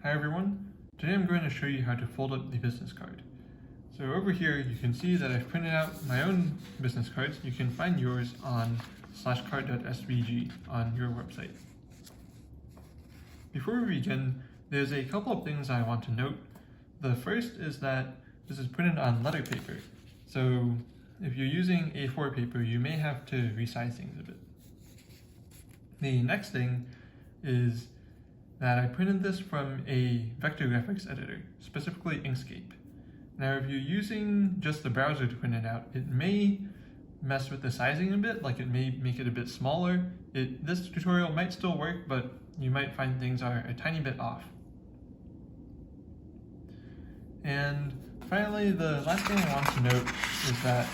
Hi everyone, today I'm going to show you how to fold up the business card. So over here you can see that I've printed out my own business cards. You can find yours on /card.svg on your website. Before we begin, there's a couple of things I want to note. The first is that this is printed on letter paper. So if you're using A4 paper, you may have to resize things a bit. The next thing is that I printed this from a vector graphics editor, specifically Inkscape. Now if you're using just the browser to print it out, it may mess with the sizing a bit, like it may make it a bit smaller. This tutorial might still work, but you might find things are a tiny bit off. And finally, the last thing I want to note is that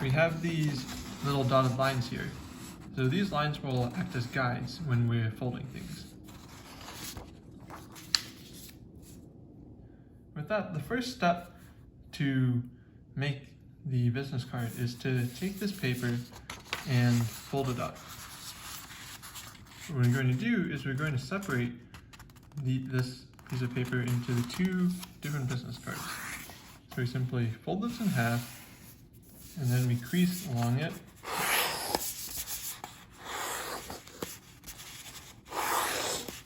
we have these little dotted lines here. So these lines will act as guides when we're folding things. With that, the first step to make the business card is to take this paper and fold it up. What we're going to do is we're going to separate this piece of paper into the two different business cards. So we simply fold this in half and then we crease along it.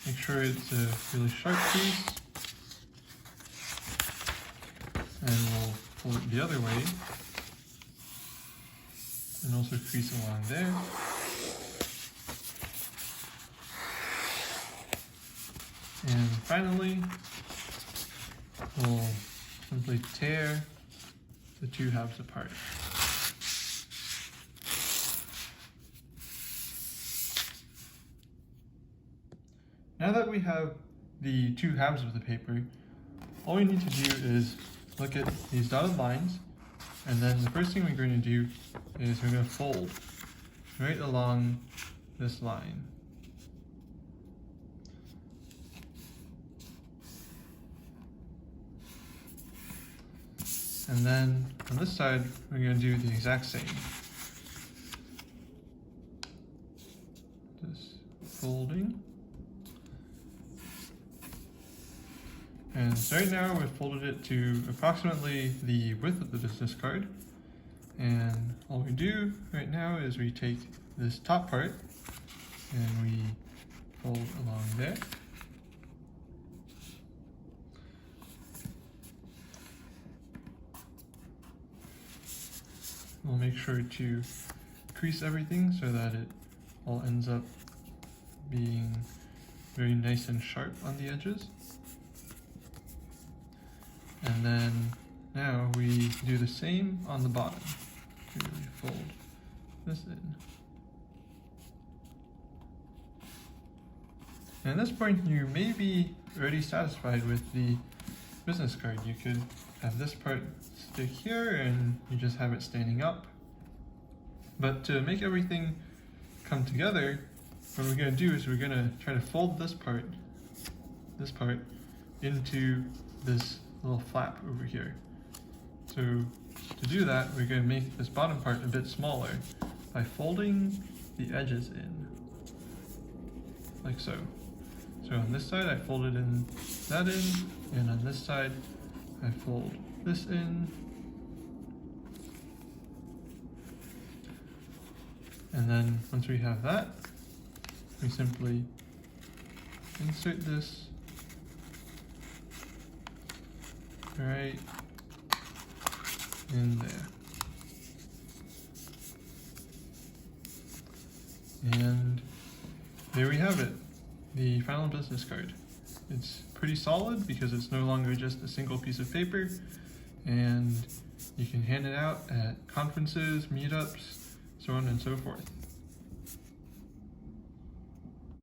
Make sure it's a really sharp crease, and we'll fold it the other way, and also crease along there. And finally, we'll simply tear the two halves apart. Now that we have the two halves of the paper, all we need to do is look at these dotted lines, and then the first thing we're going to do is we're going to fold right along this line. And then on this side, we're going to do the exact same. Just folding. And so right now we've folded it to approximately the width of the business card. And all we do right now is we take this top part and we fold along there. We'll make sure to crease everything so that it all ends up being very nice and sharp on the edges. And then now we do the same on the bottom. We fold this in. And at this point, you may be already satisfied with the business card. You could have this part stick here and you just have it standing up. But to make everything come together, what we're going to do is we're going to try to fold this part into this little flap over here. So to do that, we're going to make this bottom part a bit smaller by folding the edges in, like so. So on this side I folded that in, and on this side I fold this in. And then once we have that, we simply insert this right in there. And there we have it, the final business card. It's pretty solid because it's no longer just a single piece of paper, and you can hand it out at conferences, meetups, so on and so forth.